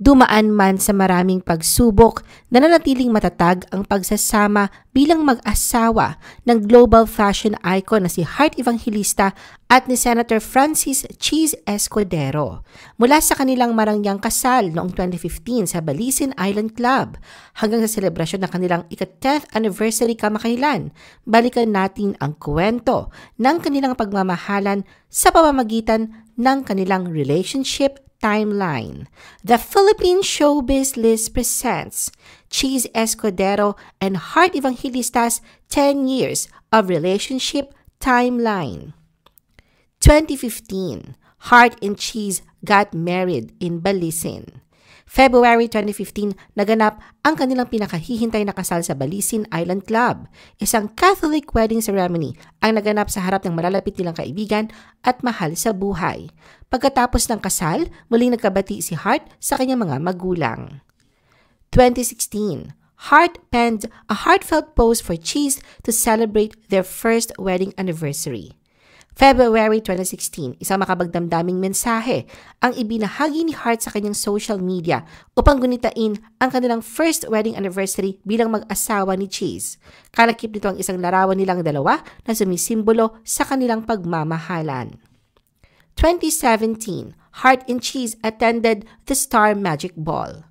Dumaan man sa maraming pagsubok, nananatiling matatag ang pagsasama bilang mag-asawa ng global fashion icon na si Heart Evangelista at ni Senator Francis Cheese Escudero. Mula sa kanilang marangyang kasal noong 2015 sa Balisin Island Club hanggang sa selebrasyon ng kanilang ika-10th anniversary kamakailan, balikan natin ang kwento ng kanilang pagmamahalan sa pamamagitan ng kanilang relationship timeline. The Philippine Showbiz List presents Cheese Escudero and Heart Evangelista's 10 years of relationship timeline. 2015, Heart and Cheese got married in Balisin. February 2015, naganap ang kanilang pinakahihintay na kasal sa Balisin Island Club. Isang Catholic wedding ceremony ang naganap sa harap ng malalapit nilang kaibigan at mahal sa buhay. Pagkatapos ng kasal, muling nagkabati si Heart sa kanyang mga magulang. 2016, Heart penned a heartfelt post for Cheese to celebrate their first wedding anniversary. February 2016, isang makabagdamdaming mensahe ang ibinahagi ni Heart sa kanyang social media upang gunitain ang kanilang first wedding anniversary bilang mag-asawa ni Cheese. Kalakip nito ang isang larawan nilang dalawa na sumisimbolo sa kanilang pagmamahalan. 2017, Heart and Cheese attended the Star Magic Ball.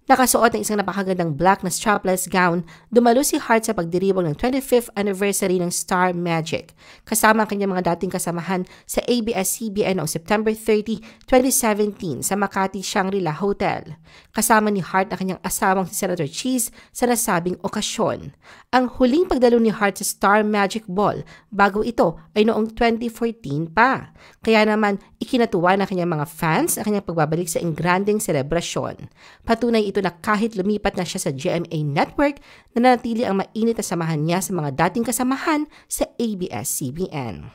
Nakasuot ng isang napakagandang black na strapless gown, dumalo si Heart sa pagdiriwang ng 25th anniversary ng Star Magic, kasama ang kanyang mga dating kasamahan sa ABS-CBN noong September 30, 2017 sa Makati Shangri-La Hotel. Kasama ni Heart ang kanyang asawang si Senator Cheese sa nasabing okasyon. Ang huling pagdalo ni Heart sa Star Magic Ball bago ito ay noong 2014 pa. Kaya naman, ikinatuwa ng kanyang mga fans ang kanyang pagbabalik sa engranding selebrasyon. Patunay ito na kahit lumipat na siya sa GMA Network, nananatili ang mainit na samahan niya sa mga dating kasamahan sa ABS-CBN.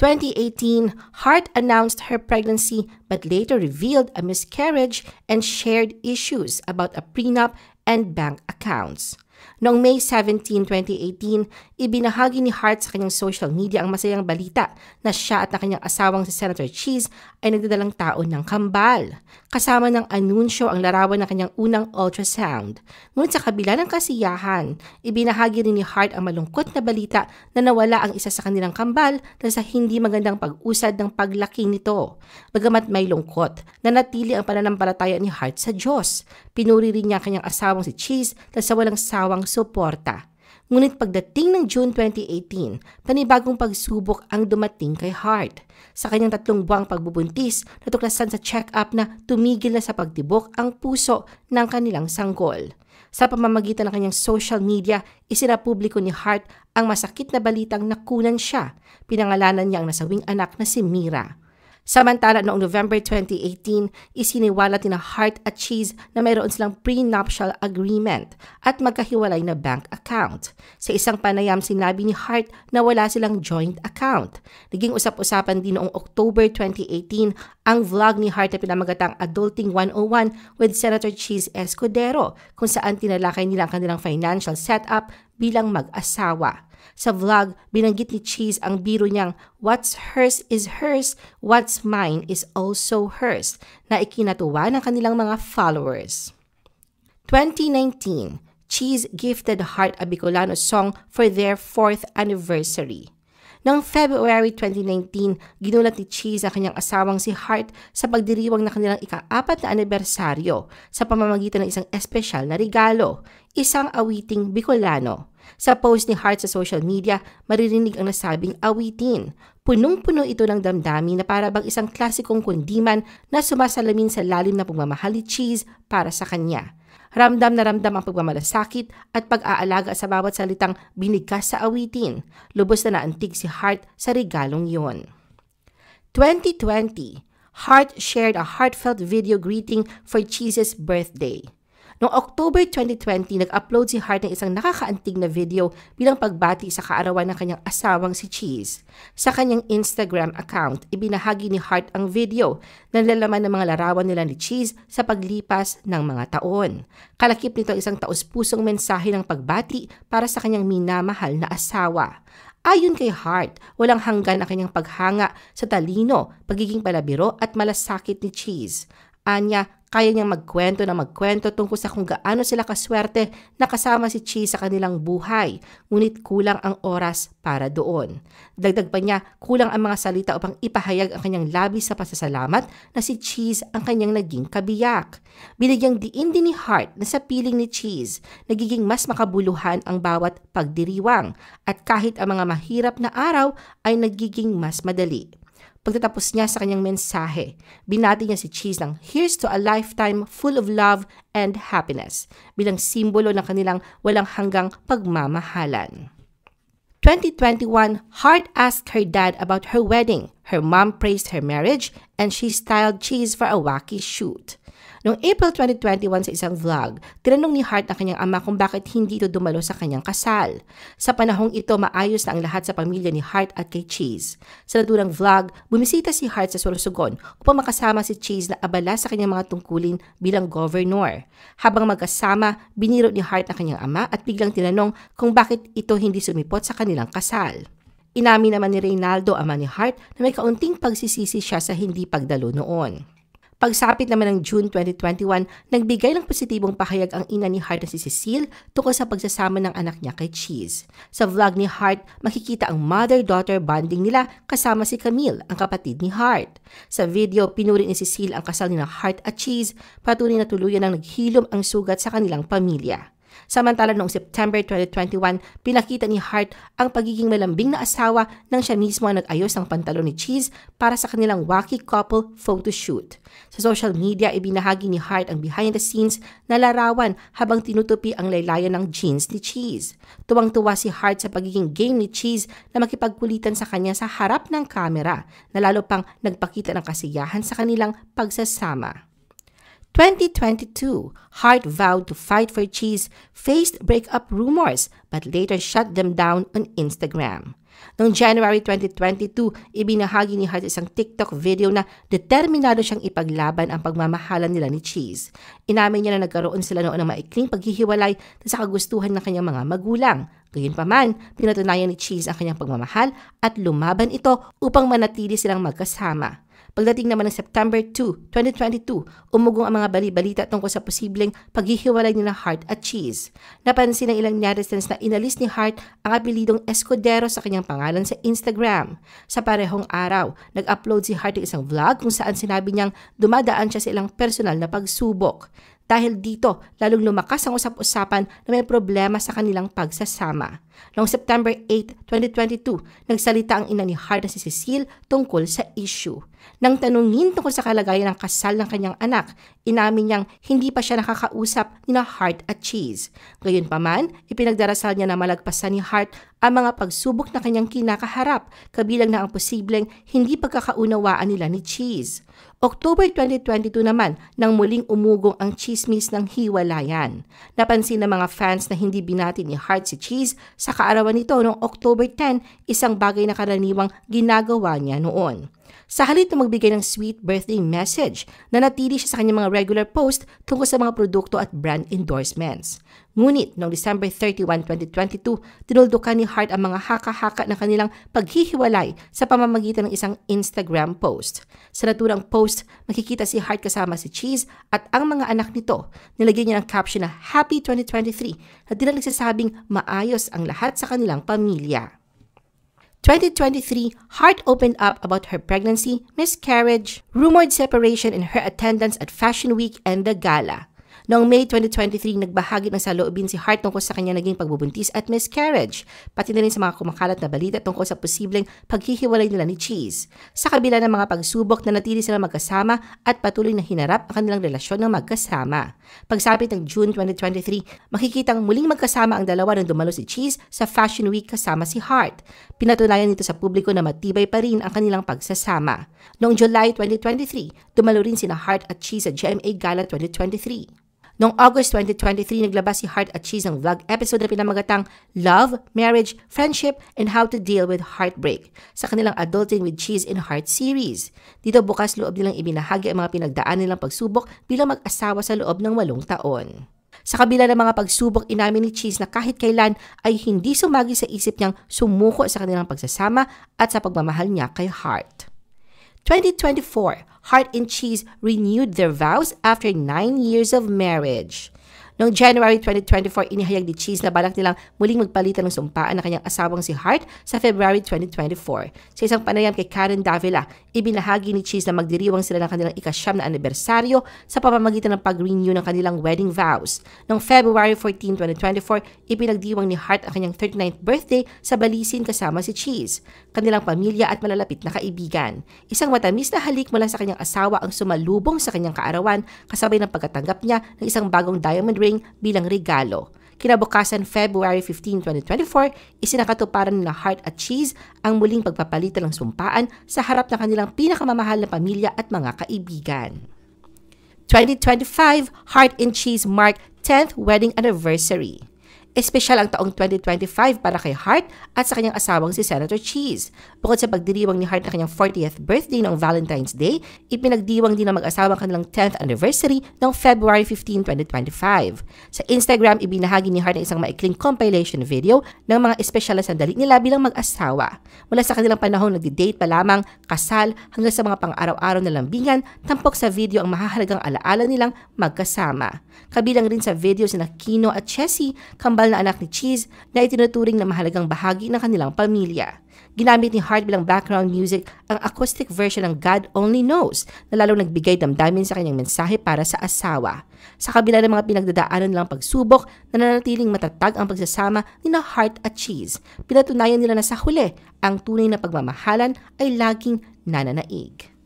2018, Heart announced her pregnancy but later revealed a miscarriage and shared issues about a prenup and bank accounts. Noong May 17, 2018, ibinahagi ni Heart sa kanyang social media ang masayang balita na siya at ang kanyang asawang si Senator Cheese ay nagdadalang taon ng kambal. Kasama ng anunsyo ang larawan ng kanyang unang ultrasound. Ngunit sa kabila ng kasiyahan, ibinahagi rin ni Heart ang malungkot na balita na nawala ang isa sa kanilang kambal dahil sa hindi magandang pag-usad ng paglaki nito. Bagamat may lungkot, nanatili ang pananampalataya ni Heart sa Diyos. Pinuri rin niya ang kanyang asawang si Cheese dahil sa walang sawang suporta. Ngunit pagdating ng June 2018, panibagong pagsubok ang dumating kay Heart. Sa kanyang 3 buwang pagbubuntis, natuklasan sa check-up na tumigil na sa pagtibok ang puso ng kanilang sanggol. Sa pamamagitan ng kanyang social media, isinapubliko ni Heart ang masakit na balitang nakunan siya. Pinangalanan niya ang nasawing anak na si Mira. Samantala, noong November 2018, isiniwalat ni Heart at Cheese na mayroon silang prenuptial agreement at magkahiwalay na bank account. Sa isang panayam, sinabi ni Heart na wala silang joint account. Naging usap-usapan din noong October 2018 ang vlog ni Heart na pinamagatang Adulting 101 with Senator Cheese Escudero, kung saan tinalakay nila ang kanilang financial setup bilang mag-asawa. Sa vlog, binanggit ni Cheese ang biro niyang "What's hers is hers, what's mine is also hers" na ikinatuwa ng kanilang mga followers. 2019, Cheese gifted Heart a Bicolano song for their 4th anniversary. Noong February 2019, ginulat ni Cheese ang kanyang asawang si Heart sa pagdiriwang ng kanilang ika-4 na anibersaryo sa pamamagitan ng isang espesyal na regalo, isang awiting Bicolano. Sa post ni Heart sa social media, maririnig ang nasabing awitin. Punong-puno ito ng damdamin na para bang isang klasikong kundiman na sumasalamin sa lalim na pagmamahal ni Cheese para sa kanya. Ramdam na ramdam ang pagmamalasakit at pag-aalaga sa bawat salitang binigkas sa awitin. Lubos na naantig si Heart sa regalong yon. 2020, Heart shared a heartfelt video greeting for Cheese's birthday. Noong October 2020, nag-upload si Heart ng isang nakakaantig na video bilang pagbati sa kaarawan ng kanyang asawang si Cheese. Sa kanyang Instagram account, ibinahagi ni Heart ang video na nilalaman ng mga larawan nila ni Cheese sa paglipas ng mga taon. Kalakip nito ang isang taus-pusong mensahe ng pagbati para sa kanyang minamahal na asawa. Ayon kay Heart, walang hanggan ang kanyang paghanga sa talino, pagiging palabiro at malasakit ni Cheese. Anya, kaya niyang magkwento tungkol sa kung gaano sila kaswerte na kasama si Cheese sa kanilang buhay, ngunit kulang ang oras para doon. Dagdag pa niya, kulang ang mga salita upang ipahayag ang kanyang labis na pasasalamat na si Cheese ang kanyang naging kabiyak. Binigyang diin din ni Hart na sa piling ni Cheese, nagiging mas makabuluhan ang bawat pagdiriwang at kahit ang mga mahirap na araw ay nagiging mas madali. Pagtatapos niya sa kanyang mensahe, binati niya si Cheese ng "Here's to a lifetime full of love and happiness" bilang simbolo ng kanilang walang hanggang pagmamahalan. 2021, Hart asked her dad about her wedding. Her mom praised her marriage and she styled Cheese for a wacky shoot. Noong April 2021 sa isang vlog, tinanong ni Hart ang kanyang ama kung bakit hindi ito dumalo sa kanyang kasal. Sa panahong ito, maayos na ang lahat sa pamilya ni Hart at kay Cheese. Sa naturang vlog, bumisita si Hart sa Sorsogon upang makasama si Cheese na abala sa kanyang mga tungkulin bilang governor. Habang magkasama, biniro ni Hart ang kanyang ama at biglang tinanong kung bakit ito hindi sumipot sa kanilang kasal. Inamin naman ni Reynaldo, ama ni Hart, na may kaunting pagsisisi siya sa hindi pagdalo noon. Pagsapit naman ng June 2021, nagbigay ng positibong pahayag ang ina ni Hart na si Cecile tungkol sa pagsasama ng anak niya kay Cheese. Sa vlog ni Hart, makikita ang mother-daughter bonding nila kasama si Camille, ang kapatid ni Hart. Sa video, pinuri ni Cecile ang kasal ni Hart at Cheese, patunay na tuluyan ng naghilom ang sugat sa kanilang pamilya. Samantala noong September 2021, pinakita ni Hart ang pagiging malambing na asawa nang siya mismo ang nag-ayos ng pantalon ni Cheese para sa kanilang wacky couple photoshoot. Sa social media, ibinahagi ni Hart ang behind the scenes na larawan habang tinutupi ang laylayan ng jeans ni Cheese. Tuwang-tuwa si Hart sa pagiging game ni Cheese na makipagkulitan sa kanya sa harap ng kamera, na lalo pang nagpakita ng kasiyahan sa kanilang pagsasama. 2022, Hart vowed to fight for Cheese, faced breakup rumors, but later shut them down on Instagram. Noong January 2022, ibinahagi ni Hart isang TikTok video na determinado siyang ipaglaban ang pagmamahalan nila ni Cheese. Inamin niya na nagkaroon sila noon ng maikling paghihiwalay na sa kagustuhan ng kanyang mga magulang. Gayunpaman, pinatunayan ni Cheese ang kanyang pagmamahal at lumaban ito upang manatili silang magkasama. Pagdating naman ng September 2, 2022, umugong ang mga bali-balita tungkol sa posibleng paghihiwalay nila Hart at Cheese. Napansin ng ilang netizens na inalis ni Hart ang apelidong Escudero sa kanyang pangalan sa Instagram. Sa parehong araw, nag-upload si Hart ng isang vlog kung saan sinabi niyang dumadaan siya sa ilang personal na pagsubok. Dahil dito, lalong lumakas ang usap-usapan na may problema sa kanilang pagsasama. Noong September 8, 2022, nagsalita ang ina ni Hart na si Cecile tungkol sa issue. Nang tanungin tungkol sa kalagayan ng kasal ng kanyang anak, inamin niyang hindi pa siya nakakausap ni Hart at Cheese. Gayunpaman, ipinagdarasal niya na malagpasan ni Hart ang mga pagsubok na kanyang kinakaharap, kabilang na ang posibleng hindi pagkakaunawaan nila ni Cheese. October 2022 naman, nang muling umugong ang chismis ng hiwalayan. Napansin ng mga fans na hindi binati ni Hart si Cheese sa kaarawan nito noong October 10, isang bagay na karaniwang ginagawa niya noon. Sa halip na magbigay ng sweet birthday message, nanatili siya sa kanyang mga regular post tungkol sa mga produkto at brand endorsements. Ngunit noong December 31, 2022, tinuldukan ni Hart ang mga haka-haka ng kanilang paghihiwalay sa pamamagitan ng isang Instagram post. Sa naturang post, makikita si Hart kasama si Cheese at ang mga anak nito. Nilagyan niya ng caption na Happy 2023 na di na nagsasabing maayos ang lahat sa kanilang pamilya. 2023, Hart opened up about her pregnancy, miscarriage, rumored separation, and her attendance at Fashion Week and the gala. Noong May 2023, nagbahagi ng saloobin si Hart tungkol sa kanyang naging pagbubuntis at miscarriage, pati na rin sa mga kumakalat na balita tungkol sa posibleng paghihiwalay nila ni Cheese. Sa kabila ng mga pagsubok, nanatili sila magkasama at patuloy na hinarap ang kanilang relasyon ng magkasama. Pagsapit ng June 2023, makikitang muling magkasama ang dalawa nang dumalo si Cheese sa Fashion Week kasama si Hart. Pinatunayan nito sa publiko na matibay pa rin ang kanilang pagsasama. Noong July 2023, dumalo rin sina Hart at Cheese sa GMA Gala 2023. Noong August 2023, naglabas si Hart at Cheese ng vlog episode na pinamagatang Love, Marriage, Friendship, and How to Deal with Heartbreak sa kanilang Adulting with Cheese and Hart series. Dito bukas loob nilang ibinahagi ang mga pinagdaan nilang pagsubok bilang mag-asawa sa loob ng 8 taon. Sa kabila ng mga pagsubok, inamin ni Cheese na kahit kailan ay hindi sumagi sa isip niyang sumuko sa kanilang pagsasama at sa pagmamahal niya kay Hart. 2024, Heart and Cheese renewed their vows after 9 years of marriage. Noong January 2024, inihayag ni Cheese na balak nilang muling magpalitan ng sumpaan ng kanyang asawang si Heart sa February 2024. Sa isang panayam kay Karen Davila, ibinahagi ni Cheese na magdiriwang sila ng kanilang ika-9 na anibersaryo sa pamamagitan ng pag-renew ng kanilang wedding vows. Noong February 14, 2024, ipinagdiwang ni Heart ang kanyang 39th birthday sa Balisin kasama si Cheese, kanilang pamilya at malalapit na kaibigan. Isang matamis na halik mula sa kanyang asawa ang sumalubong sa kanyang kaarawan kasabay ng pagkatanggap niya ng isang bagong diamond ring bilang regalo. Kinabukasan February 15, 2024, isinakatuparan na Heart at Cheese ang muling pagpapalitan ng sumpaan sa harap ng kanilang pinakamamahal na pamilya at mga kaibigan. 2025, Heart and Cheese mark 10th wedding anniversary. Espesyal ang taong 2025 para kay Heart at sa kanyang asawang si Senator Cheese. Bukod sa pagdiriwang ni Heart ng kanyang 40th birthday noong Valentine's Day, ipinagdiwang din ng mag-asawa ang kanilang 10th anniversary noong February 15, 2025. Sa Instagram, ibinahagi ni Heart ang isang maikling compilation video ng mga espesyal na sandali nila bilang mag-asawa. Mula sa kanilang panahon nagdi-date pa lamang, kasal, hanggang sa mga pang-araw-araw na lambingan, tampok sa video ang mahahalagang alaala nilang magkasama. Kabilang rin sa video sina Kino at Chessy, kambal na anak ni Cheese na itinuturing na mahalagang bahagi ng kanilang pamilya. Ginamit ni Heart bilang background music ang acoustic version ng God Only Knows na lalong nagbigay damdamin sa kanyang mensahe para sa asawa. Sa kabila ng mga pinagdadaanan nilang pagsubok, nananatiling matatag ang pagsasama ni Heart at Cheese. Pinatunayan nila na sa huli, ang tunay na pagmamahalan ay laging nananaig.